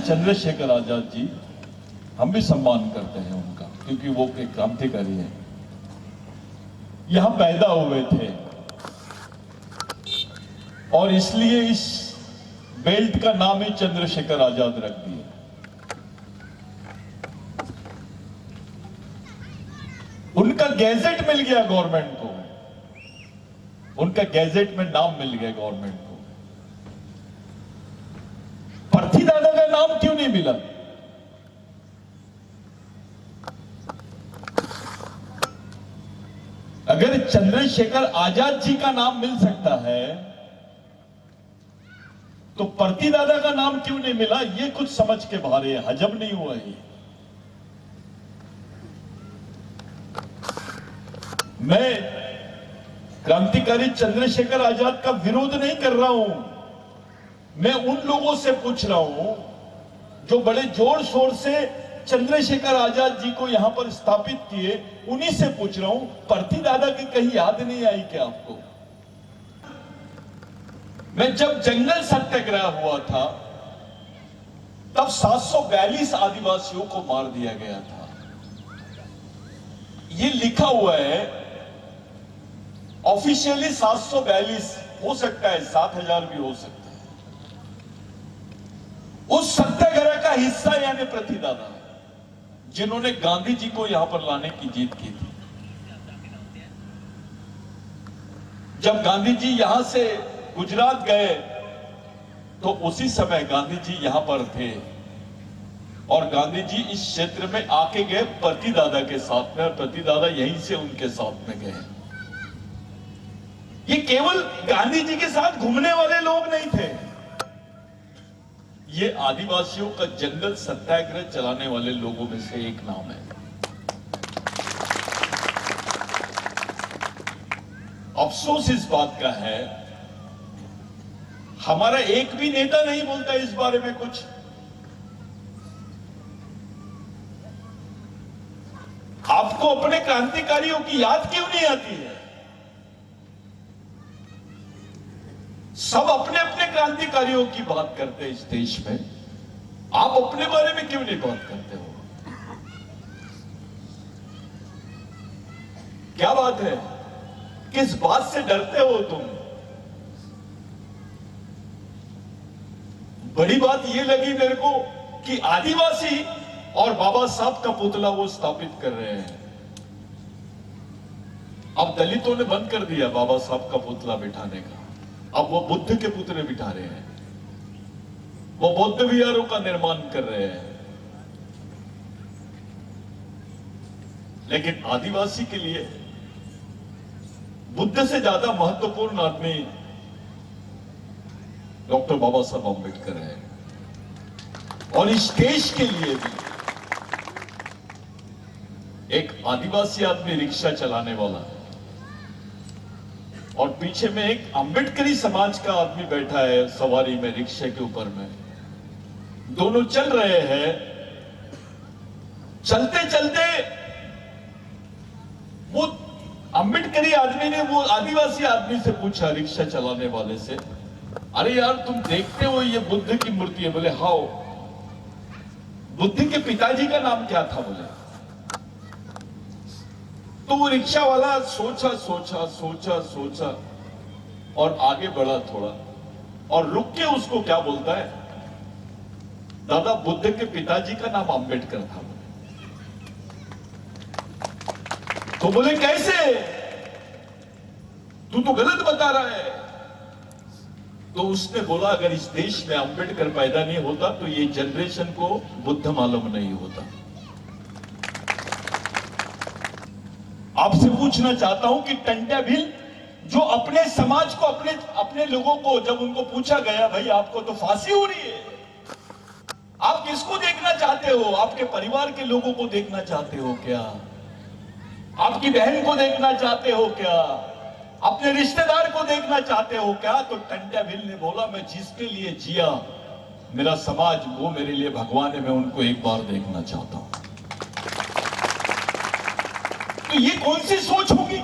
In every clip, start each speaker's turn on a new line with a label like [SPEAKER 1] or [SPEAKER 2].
[SPEAKER 1] चंद्रशेखर आजाद जी, हम भी सम्मान करते हैं उनका, क्योंकि वो एक क्रांतिकारी है, यहां पैदा हुए थे और इसलिए इस बेल्ट का नाम ही चंद्रशेखर आजाद रख दिया। उनका गैजेट मिल गया गवर्नमेंट को, उनका गैजेट में नाम मिल गया गवर्नमेंट को। पर्थी दादा का नाम क्यों नहीं मिला? अगर चंद्रशेखर आजाद जी का नाम मिल सकता है तो पर्थी दादा का नाम क्यों नहीं मिला? ये कुछ समझ के बाहर है, हजम नहीं हुआ है। मैं क्रांतिकारी चंद्रशेखर आजाद का विरोध नहीं कर रहा हूं, मैं उन लोगों से पूछ रहा हूं जो बड़े जोर शोर से चंद्रशेखर आजाद जी को यहां पर स्थापित किए, उन्हीं से पूछ रहा हूं, पर्थी दादा की कहीं याद नहीं आई क्या आपको? मैं जब जंगल सत्याग्रह हुआ था तब 742 आदिवासियों को मार दिया गया था। ये लिखा हुआ है ऑफिशियली 742, हो सकता है 7000 भी हो सकता है। उस सत्याग्रह का हिस्सा यानी पर्थी दादा, जिन्होंने गांधी जी को यहां पर लाने की जीत की थी। जब गांधी जी यहां से गुजरात गए तो उसी समय गांधी जी यहां पर थे और गांधी जी इस क्षेत्र में आके गए पर्थी दादा के साथ में, और पर्थी दादा यहीं से उनके साथ में गए। ये केवल गांधी जी के साथ घूमने वाले लोग नहीं थे, ये आदिवासियों का जंगल सत्याग्रह चलाने वाले लोगों में से एक नाम है। अफसोस इस बात का है, हमारा एक भी नेता नहीं बोलता इस बारे में कुछ। आपको अपने क्रांतिकारियों की याद क्यों नहीं आती है? सब अपने अपने क्रांतिकारियों की बात करते हैं इस देश में, आप अपने बारे में क्यों नहीं बात करते हो? क्या बात है? किस बात से डरते हो तुम? बड़ी बात यह लगी मेरे को कि आदिवासी और बाबा साहब का पुतला वो स्थापित कर रहे हैं। अब दलितों ने बंद कर दिया बाबा साहब का पुतला बिठाने का, अब वो बुद्ध के पुतले बिठा रहे हैं, वो बौद्ध विहारों का निर्माण कर रहे हैं। लेकिन आदिवासी के लिए बुद्ध से ज्यादा महत्वपूर्ण आदमी डॉक्टर बाबा साहब अम्बेडकर है। और इस देश के लिए भी एक आदिवासी आदमी रिक्शा चलाने वाला है और पीछे में एक अम्बेडकरी समाज का आदमी बैठा है सवारी में, रिक्शे के ऊपर में। दोनों चल रहे हैं, चलते चलते वो अम्बेडकरी आदमी ने वो आदिवासी आदमी से पूछा, रिक्शा चलाने वाले से, अरे यार तुम देखते हो ये बुद्ध की मूर्ति है? बोले हाँ। बुद्ध के पिताजी का नाम क्या था? बोले। तो वो रिक्शा वाला सोचा सोचा सोचा सोचा और आगे बढ़ा थोड़ा और रुक के उसको क्या बोलता है, दादा बुद्ध के पिताजी का नाम अम्बेडकर था। तो बोले कैसे? तू तो गलत बता रहा है। तो उसने बोला अगर इस देश में अम्बेडकर पैदा नहीं होता तो ये जनरेशन को बुद्ध मालूम नहीं होता। आपसे पूछना चाहता हूं कि टंट्या भील जो अपने समाज को, अपने लोगों को जब उनको पूछा गया, भाई आपको तो फांसी हो रही है, आप किसको देखना चाहते हो? आपके परिवार के लोगों को देखना चाहते हो क्या? आपकी बहन को देखना चाहते हो क्या? अपने रिश्तेदार को देखना चाहते हो क्या? तो टंट्या भील ने बोला मैं जिसके लिए जिया, मेरा समाज, वो मेरे लिए भगवान है, मैं उनको एक बार देखना चाहता हूं। तो ये कौन सी सोच होगी?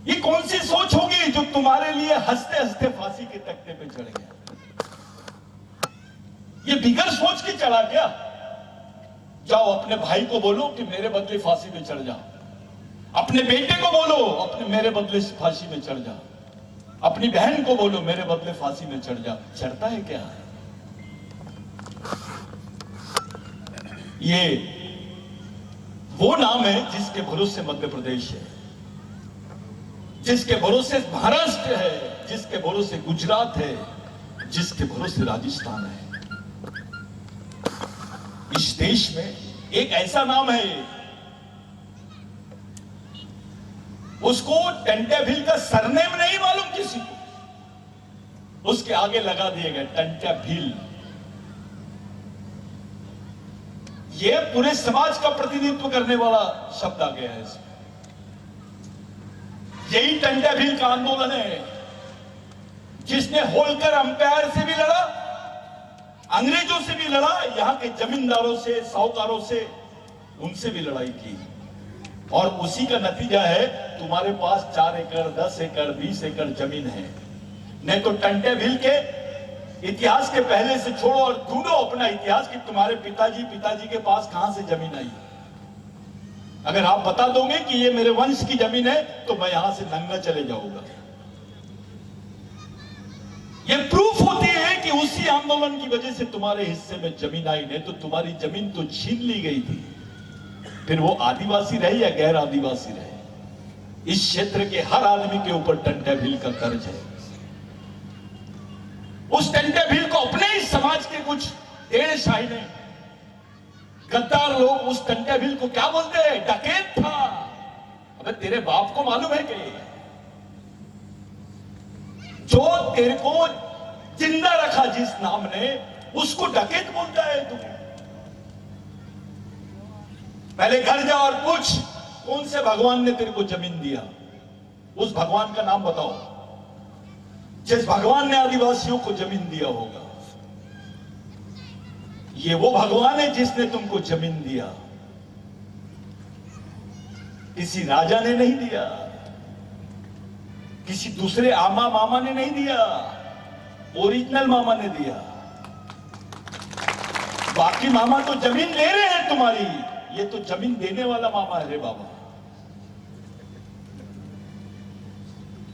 [SPEAKER 1] ये कौन सी सोच होगी जो तुम्हारे लिए हंसते हंसते फांसी के तख्ते पे चढ़ गया? ये बिगर सोच के चढ़ा क्या? जाओ अपने भाई को बोलो कि मेरे बदले फांसी में चढ़ जा, अपने बेटे को बोलो अपने मेरे बदले फांसी में चढ़ जा, अपनी बहन को बोलो मेरे बदले फांसी में चढ़ जा। चढ़ता है क्या? ये वो नाम है जिसके भरोसे मध्य प्रदेश है, जिसके भरोसे महाराष्ट्र है, जिसके भरोसे गुजरात है, जिसके भरोसे राजस्थान है। इस देश में एक ऐसा नाम है, उसको टंट्याभिल का सरनेम नहीं मालूम किसी को, उसके आगे लगा दिए गए टंट्याभिल। यह पूरे समाज का प्रतिनिधित्व करने वाला शब्द आ गया है इसमें। यही टंट्याभिल का आंदोलन है जिसने होलकर अंपायर से भी लड़ा, अंग्रेजों से भी लड़ा, यहां के जमींदारों से, साहूकारों से, उनसे भी लड़ाई की। और उसी का नतीजा है तुम्हारे पास 4 एकड़, 10 एकड़, 20 एकड़ जमीन है। नहीं तो टंट्याभिल के इतिहास के पहले से छोड़ो और ढूंढो अपना इतिहास कि तुम्हारे पिताजी के पास कहां से जमीन आई। अगर आप बता दोगे कि ये मेरे वंश की जमीन है तो मैं यहां से नंगा चले जाऊंगा। ये प्रूफ होती है कि उसी आंदोलन की वजह से तुम्हारे हिस्से में जमीन आई, नहीं तो तुम्हारी जमीन तो छीन ली गई थी। फिर वो आदिवासी रहे या गैर आदिवासी रहे, इस क्षेत्र के हर आदमी के ऊपर टंट्याभिल का कर्ज है। उस टंट्याभिल को अपने ही समाज के कुछ टेढ़शाही ने, गद्दार लोग उस टंट्याभिल को क्या बोलते हैं? डकैत था। अबे तेरे बाप को मालूम है कि जो तेरे को जिंदा रखा जिस नाम ने, उसको डकैत बोलता है तू? पहले घर जा और पूछ कौन से भगवान ने तेरे को जमीन दिया, उस भगवान का नाम बताओ जिस भगवान ने आदिवासियों को जमीन दिया होगा। ये वो भगवान है जिसने तुमको जमीन दिया, किसी राजा ने नहीं दिया, किसी दूसरे आमा मामा ने नहीं दिया, ओरिजिनल मामा ने दिया। बाकी मामा तो जमीन ले रहे हैं तुम्हारी, ये तो जमीन देने वाला मामा है रे बाबा।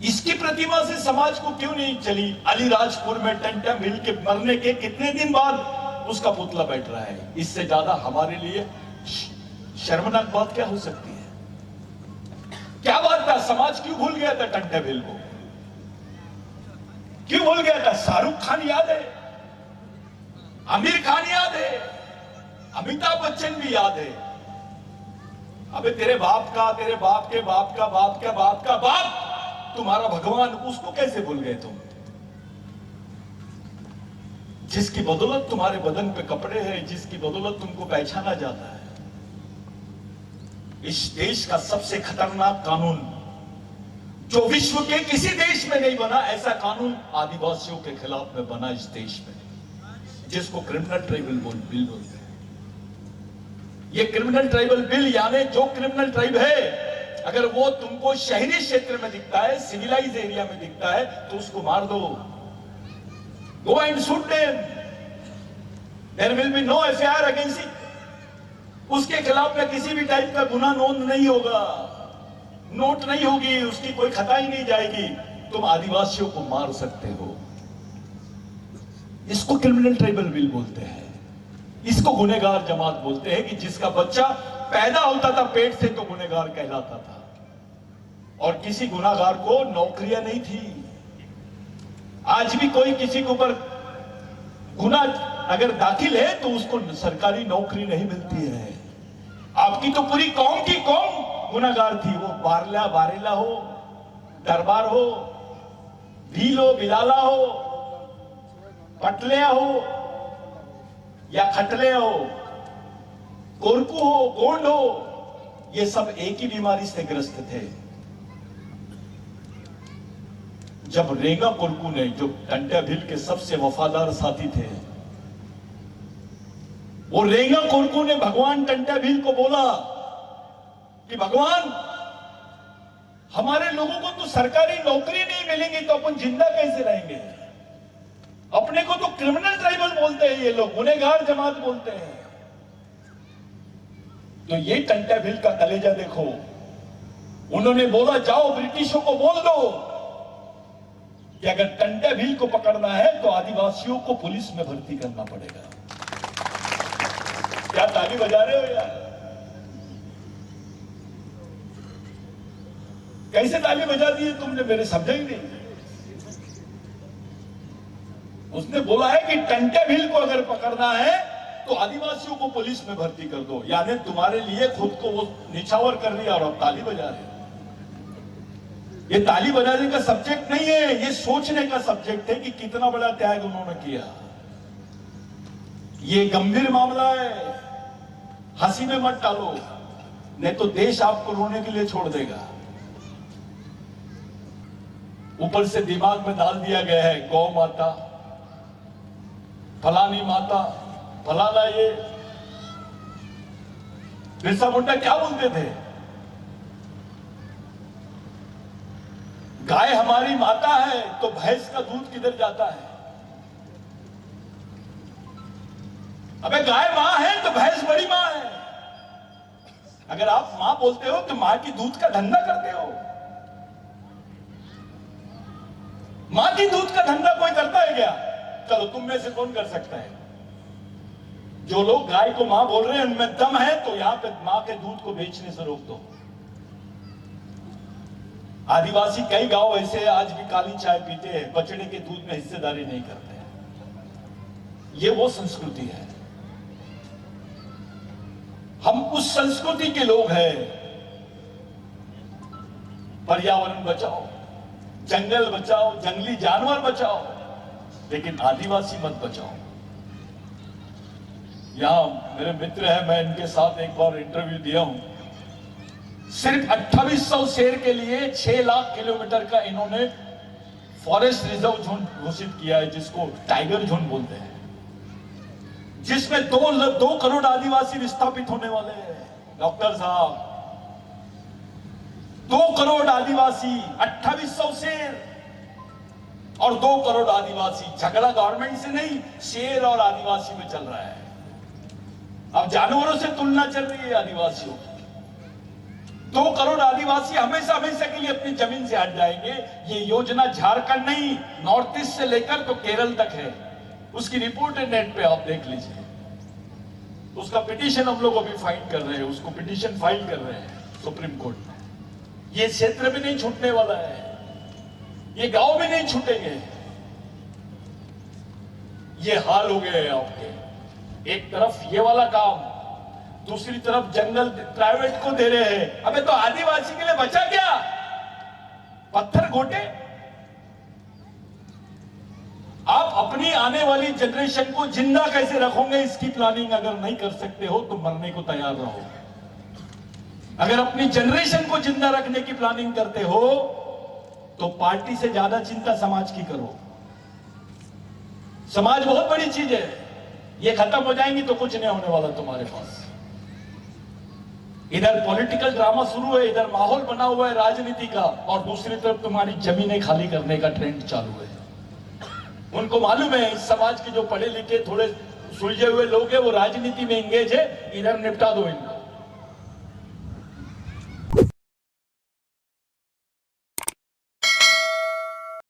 [SPEAKER 1] इसकी प्रतिमा से समाज को क्यों नहीं चली? अलीराजपुर में टंट्याभिल के मरने के कितने दिन बाद उसका पुतला बैठ रहा है। इससे ज्यादा हमारे लिए शर्मनाक बात क्या हो सकती है? क्या बात था? समाज क्यों भूल गया था टंट्याभिल को? क्यों भूल गया था? शाहरुख खान याद है, आमिर खान याद है, अमिताभ बच्चन भी याद है। अबे तेरे बाप का, तेरे बाप के बाप का बाप का बाप का बाप तुम्हारा भगवान, उसको कैसे भूल गए तुम? जिसकी बदौलत तुम्हारे बदन पे कपड़े हैं, जिसकी बदौलत तुमको पहचाना जाता है। इस देश का सबसे खतरनाक कानून जो विश्व के किसी देश में नहीं बना, ऐसा कानून आदिवासियों के खिलाफ में बना इस देश में, जिसको क्रिमिनल ट्राइबल बिल बोलते हैं। ये क्रिमिनल ट्राइबल बिल यानी जो क्रिमिनल ट्राइब है, अगर वो तुमको शहरी क्षेत्र में दिखता है, सिविलाइज एरिया में दिखता है, तो उसको मार दो। Go and shoot them, there will be no FIR against him. उसके खिलाफ में किसी भी टाइप का गुना नोंद नहीं होगा, नोट नहीं होगी, उसकी कोई खताई नहीं जाएगी। तुम आदिवासियों को मार सकते हो। इसको क्रिमिनल ट्राइबल बिल बोलते हैं। इसको गुनहगार जमात बोलते हैं कि जिसका बच्चा पैदा होता था पेट से तो गुनहगार कहलाता था, और किसी गुनहगार को नौकरियां नहीं थी। आज भी कोई किसी के ऊपर गुना अगर दाखिल है तो उसको सरकारी नौकरी नहीं मिलती है। आपकी तो पूरी कौम की कौम गुनहगार थी, वो बारेला हो, दरबार हो, भील हो, बिलाला हो, पटलिया हो या खटलिया हो, कोरकू हो, गोंड हो, ये सब एक ही बीमारी से ग्रस्त थे। जब रेंगा कोरकू ने, जो टंट्याभिल के सबसे वफादार साथी थे, वो रेंगा कोरकू ने भगवान टंट्याभिल को बोला कि भगवान, हमारे लोगों को तो सरकारी नौकरी नहीं मिलेंगी तो अपन जिंदा कैसे रहेंगे? अपने को तो क्रिमिनल ट्राइबल बोलते हैं ये लोग, गुनहगार जमात बोलते हैं। तो ये टंटा भिल का कलेजा देखो। उन्होंने बोला जाओ ब्रिटिशों को बोल दो कि अगर टंटा भिल को पकड़ना है तो आदिवासियों को पुलिस में भर्ती करना पड़ेगा। क्या ताली बजा रहे हो यार? कैसे ताली बजा दी है तुमने, मेरे समझा ही नहीं। उसने बोला है कि टंटा भिल को अगर पकड़ना है तो आदिवासियों को पुलिस में भर्ती कर दो। यानी तुम्हारे लिए खुद को वो निछावर कर लिया और अब ताली बजा रहे हो। ये ताली बजाने का सब्जेक्ट नहीं है, ये सोचने का सब्जेक्ट है कि कितना बड़ा त्याग उन्होंने किया। ये गंभीर मामला है, हंसी में मत डालो, नहीं तो देश आपको रोने के लिए छोड़ देगा। ऊपर से दिमाग में डाल दिया गया है गौ माता, फलानी माता, फलाना ये। बिरसा मुंडा क्या बोलते थे? गाय हमारी माता है तो भैंस का दूध किधर जाता है? अबे गाय मां है तो भैंस बड़ी मां है। अगर आप मां बोलते हो तो मां की दूध का धंधा करते हो। मां की दूध का धंधा कोई करता है क्या? चलो तुम में से कौन कर सकता है? जो लोग गाय को मां बोल रहे हैं उनमें दम है तो यहां पे मां के दूध को बेचने से रोक दो। आदिवासी कई गांव ऐसे आज भी काली चाय पीते हैं, बछड़े के दूध में हिस्सेदारी नहीं करते हैं। ये वो संस्कृति है। हम उस संस्कृति के लोग हैं। पर्यावरण बचाओ, जंगल बचाओ, जंगली जानवर बचाओ, लेकिन आदिवासी मत बचाओ। यहां मेरे मित्र हैं, मैं इनके साथ एक बार इंटरव्यू दिया हूं। सिर्फ 2800 शेर के लिए 6 लाख किलोमीटर का इन्होंने फॉरेस्ट रिजर्व जोन घोषित किया है, जिसको टाइगर जोन बोलते हैं, जिसमें 2 करोड़ आदिवासी विस्थापित होने वाले हैं। डॉक्टर साहब, 2 करोड़ आदिवासी, 2800 शेर और 2 करोड़ आदिवासी। झगड़ा गवर्नमेंट से नहीं, शेर और आदिवासी में चल रहा है। अब जानवरों से तुलना चल रही है आदिवासियों की। 2 करोड़ आदिवासी हमेशा हमेशा के लिए अपनी जमीन से हट जाएंगे। ये योजना झारखंड नहीं, नॉर्थ ईस्ट से लेकर तो केरल तक है। उसकी रिपोर्ट है नेट पे, आप देख लीजिए। उसका पिटीशन हम लोग अभी फाइल कर रहे हैं, उसको पिटीशन फाइल कर रहे हैं सुप्रीम कोर्ट में। ये क्षेत्र भी नहीं छूटने वाला है, ये गांव भी नहीं छूटेंगे। ये हाल हो गए आपके। एक तरफ ये वाला काम, दूसरी तरफ जंगल प्राइवेट को दे रहे हैं। अबे तो आदिवासी के लिए बचा क्या? पत्थर घोटे। आप अपनी आने वाली जनरेशन को जिंदा कैसे रखोगे, इसकी प्लानिंग अगर नहीं कर सकते हो तो मरने को तैयार रहो। अगर अपनी जनरेशन को जिंदा रखने की प्लानिंग करते हो तो पार्टी से ज्यादा चिंता समाज की करो। समाज बहुत बड़ी चीज है, ये खत्म हो जाएंगी तो कुछ नहीं होने वाला तुम्हारे पास। इधर पॉलिटिकल ड्रामा शुरू है, इधर माहौल बना हुआ है राजनीति का, और दूसरी तरफ तुम्हारी जमीनें खाली करने का ट्रेंड चालू है। उनको मालूम है इस समाज के जो पढ़े लिखे थोड़े सुलझे हुए लोग हैं वो राजनीति में एंगेज है, इधर निपटा दो इनको।